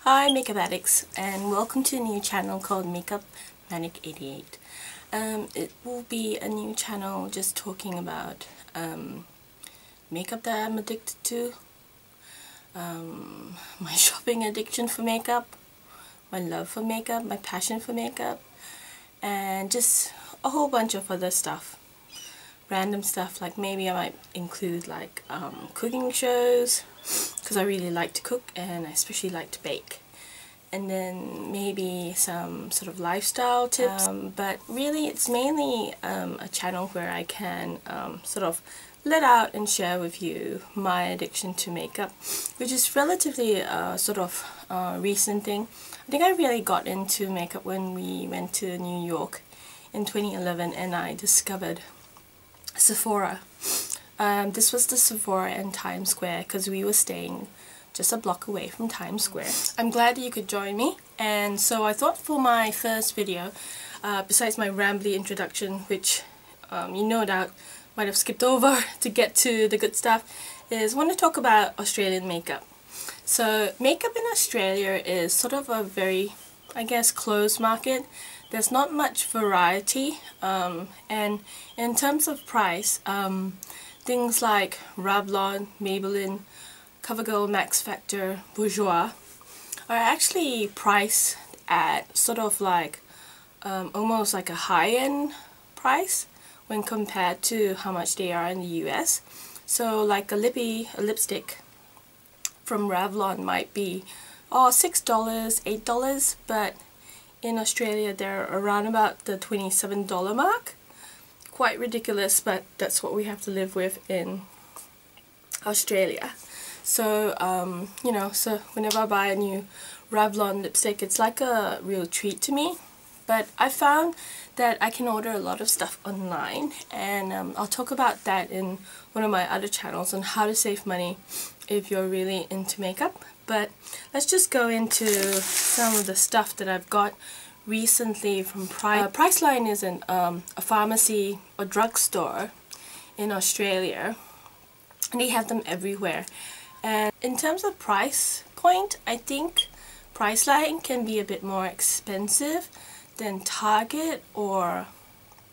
Hi Makeup Addicts, and welcome to a new channel called Makeup Manic 88. It will be a new channel just talking about makeup that I'm addicted to, my shopping addiction for makeup, my love for makeup, my passion for makeup, and just a whole bunch of other stuff. Random stuff, like maybe I might include like cooking shows, because I really like to cook and I especially like to bake, and then maybe some sort of lifestyle tips, but really it's mainly a channel where I can sort of let out and share with you my addiction to makeup, which is relatively sort of recent thing. I think I really got into makeup when we went to New York in 2011 and I discovered Sephora. This was the Sephora in Times Square because we were staying just a block away from Times Square. I'm glad that you could join me, and so I thought for my first video, besides my rambly introduction, which you no doubt might have skipped over to get to the good stuff, is I want to talk about Australian makeup. So makeup in Australia is sort of a very, I guess, closed market. There's not much variety, and in terms of price, things like Revlon, Maybelline, CoverGirl, Max Factor, Bourjois are actually priced at sort of like almost like a high-end price when compared to how much they are in the US. So like a lipstick from Revlon might be $6, $8, but in Australia they're around about the $27 mark. Quite ridiculous, but that's what we have to live with in Australia. So you know, so whenever I buy a new Revlon lipstick, it's like a real treat to me. But I found that I can order a lot of stuff online, and I'll talk about that in one of my other channels on how to save money if you're really into makeup. But let's just go into some of the stuff that I've got recently from Priceline. Is a pharmacy or drugstore in Australia, and they have them everywhere. And in terms of price point, I think Priceline can be a bit more expensive than Target, or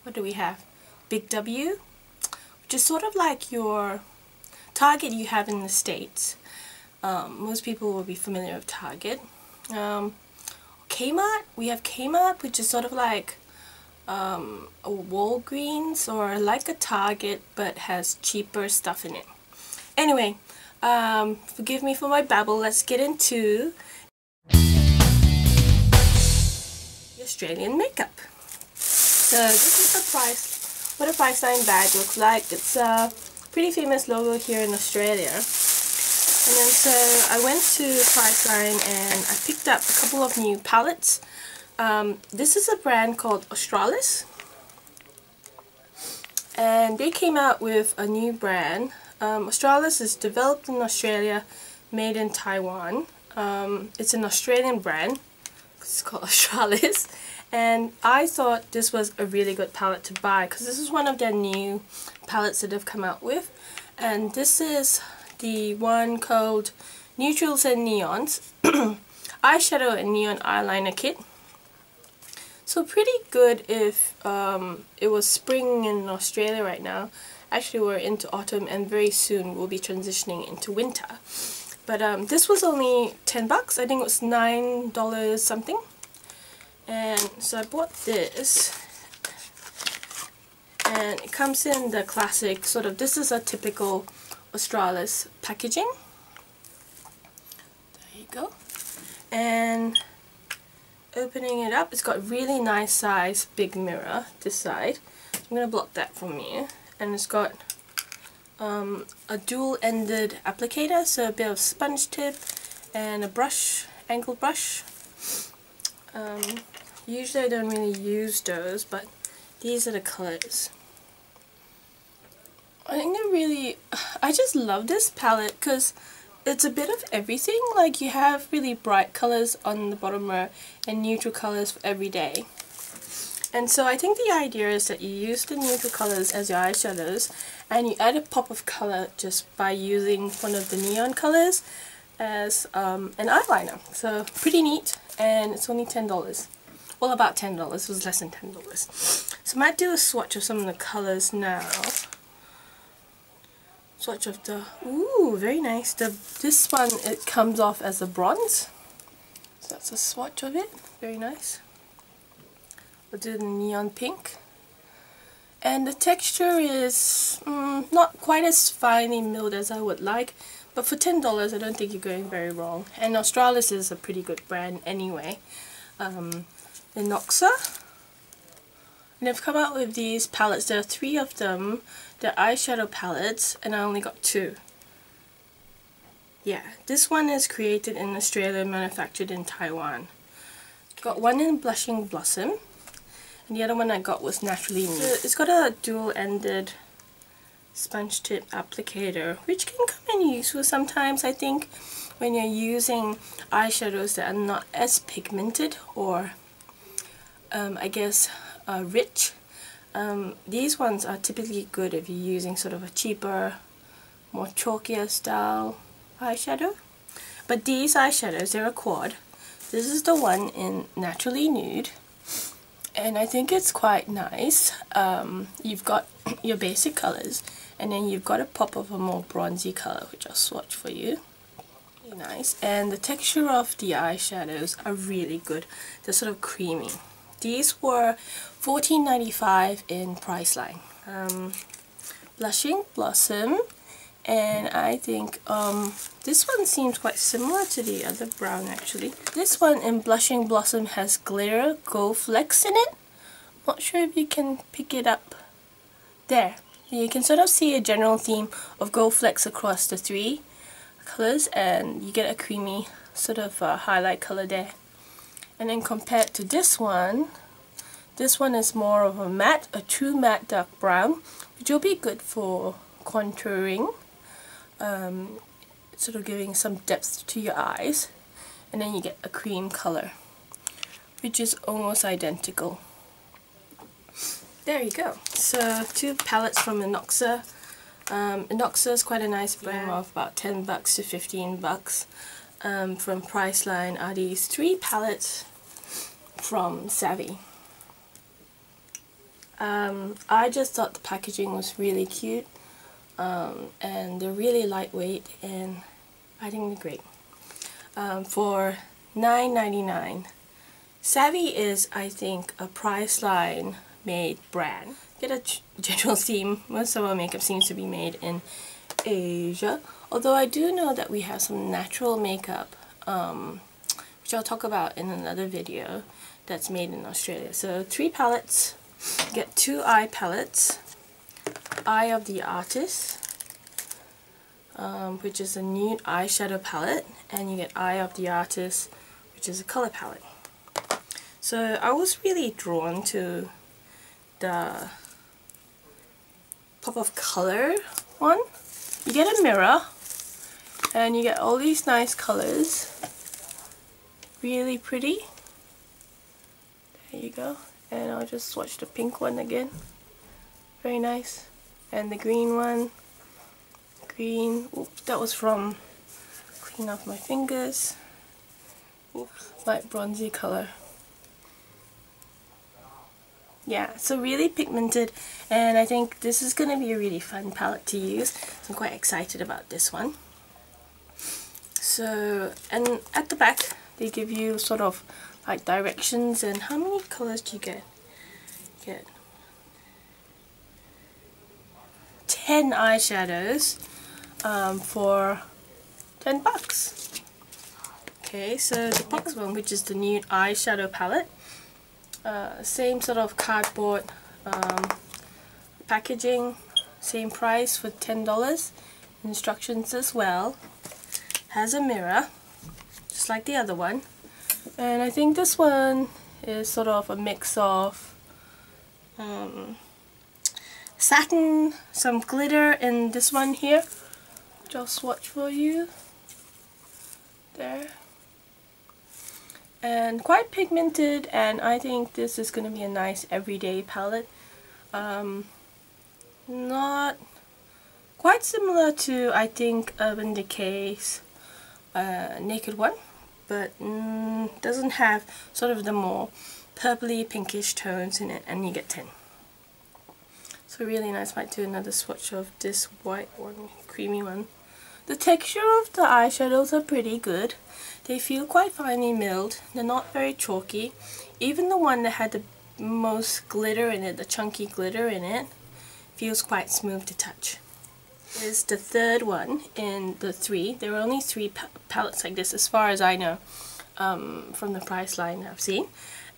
what do we have? Big W, which is sort of like your Target you have in the States. Most people will be familiar with Target. Kmart, we have Kmart, which is sort of like a Walgreens or like a Target but has cheaper stuff in it. Anyway, forgive me for my babble. Let's get into Australian makeup. So this is the price, what a Priceline bag looks like. It's a pretty famous logo here in Australia. And then so I went to Priceline and I picked up a couple of new palettes. This is a brand called Australis, and they came out with a new brand. Australis is developed in Australia, made in Taiwan. It's an Australian brand. It's called Australis, and I thought this was a really good palette to buy because this is one of their new palettes that they've come out with, and this is the one called Neutrals and Neons eyeshadow and neon eyeliner kit. So pretty good if it was spring in Australia right now. Actually, we're into autumn and very soon we'll be transitioning into winter. But this was only $10. I think it was $9 something. And so I bought this. And it comes in the classic sort of, this is a typical Australis packaging. There you go. And opening it up, it's got really nice size big mirror this side. I'm going to block that from you. And it's got a dual-ended applicator, so a bit of sponge tip and a brush, angled brush. Usually I don't really use those, but these are the colors. I think I just love this palette because it's a bit of everything. Like, you have really bright colors on the bottom row and neutral colors for every day. And so I think the idea is that you use the neutral colors as your eyeshadows, and you add a pop of color just by using one of the neon colors. as an eyeliner. So pretty neat, and it's only $10. Well, about $10. It was less than $10. So I might do a swatch of some of the colors now. Swatch of the, ooh, very nice. This one, it comes off as a bronze. So that's a swatch of it. Very nice. We'll do the neon pink. And the texture is not quite as finely milled as I would like, but for $10 I don't think you're going very wrong. And Australis is a pretty good brand anyway. Inoxa. And they've come out with these palettes. There are 3 of them. They're eyeshadow palettes, and I only got 2. Yeah, this one is created in Australia, manufactured in Taiwan. Got one in Blushing Blossom, and the other one I got was Naturally Nude. So it's got a dual-ended sponge tip applicator, which can come in useful sometimes, I think, when you're using eyeshadows that are not as pigmented or, I guess, rich. These ones are typically good if you're using sort of a cheaper, more chalkier style eyeshadow. But these eyeshadows, they're a quad. This is the one in Naturally Nude, and I think it's quite nice. You've got your basic colors, and then you've got a pop of a more bronzy color, which I'll swatch for you. Really nice. And the texture of the eyeshadows are really good. They're sort of creamy. These were $14.95 in Priceline. Blushing Blossom, and I think this one seems quite similar to the other brown actually. This one in Blushing Blossom has glitter gold flecks in it. Not sure if you can pick it up. There. You can sort of see a general theme of gold flecks across the 3 colors, and you get a creamy sort of highlight color there. And then compared to this one is more of a matte, a true matte dark brown, which will be good for contouring, sort of giving some depth to your eyes. And then you get a cream color, which is almost identical. There you go. So 2 palettes from Inoxa. Inoxa is quite a nice brand of about $10 to $15. From Priceline are these 3 palettes from Savvy. I just thought the packaging was really cute, and they're really lightweight, and I think they're great. For $9.99. Savvy is, I think, a Priceline made brand. Get a general theme. Most of our makeup seems to be made in Asia, although I do know that we have some natural makeup, which I'll talk about in another video, that's made in Australia. So 3 palettes. Get 2 eye palettes. Eye of the Artist, which is a nude eyeshadow palette, and you get Eye of the Artist, which is a color palette. So I was really drawn to the pop of color one. You get a mirror, and you get all these nice colors. Really pretty. There you go. And I'll just swatch the pink one again. Very nice. And the green one. Green. Oops, that was from clean off my fingers. Oops, light bronzy color. Yeah, so really pigmented, and I think this is going to be a really fun palette to use. So I'm quite excited about this one. So, and at the back they give you sort of like directions, and how many colors do you get? You get 10 eyeshadows for $10. Okay, so the next one, which is the nude eyeshadow palette. Same sort of cardboard packaging, same price for $10. Instructions as well. Has a mirror, just like the other one. And I think this one is sort of a mix of satin, some glitter in this one here, which I'll swatch for you. There. And quite pigmented, and I think this is going to be a nice everyday palette. Not quite similar to, I think, Urban Decay's naked one, but doesn't have sort of the more purpley pinkish tones in it, and you get 10. So really nice. Might do another swatch of this white one, creamy one. The texture of the eyeshadows are pretty good. They feel quite finely milled. They're not very chalky. Even the one that had the most glitter in it, the chunky glitter in it, feels quite smooth to touch. This is the third one in the 3. There are only 3 palettes like this as far as I know, from the price line I've seen.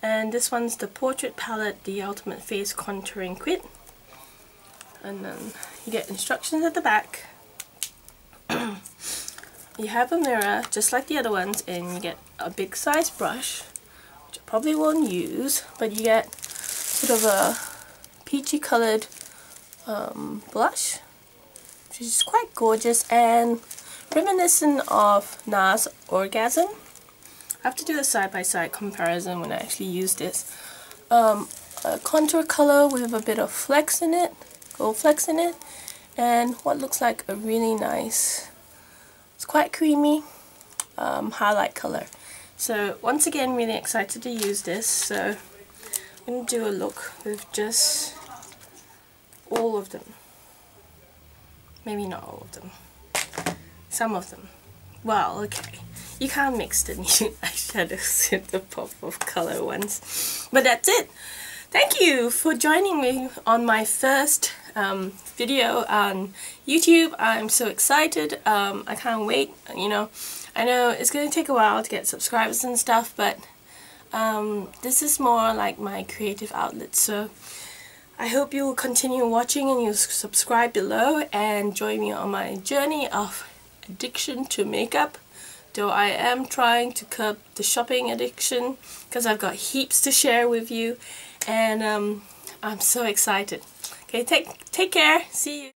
And this one's the Portrait Palette, the Ultimate Face Contouring Kit. And then you get instructions at the back. You have a mirror just like the other ones, and you get a big size brush, which I probably won't use, but you get sort of a peachy coloured blush, which is quite gorgeous and reminiscent of NARS Orgasm. I have to do a side-by-side comparison when I actually use this. A contour colour with a bit of flecks in it, gold flecks in it, and what looks like a really nice, it's quite creamy, highlight colour. So once again, really excited to use this. So I'm going to do a look with just all of them. Maybe not all of them. Some of them. Well, okay. You can't mix the new eyeshadows with the pop of colour ones. But that's it. Thank you for joining me on my first video on YouTube. I'm so excited. I can't wait. You know, I know it's going to take a while to get subscribers and stuff, but this is more like my creative outlet. So I hope you will continue watching and you'll subscribe below and join me on my journey of addiction to makeup. Though I am trying to curb the shopping addiction because I've got heaps to share with you, and I'm so excited. Okay, take care. See you.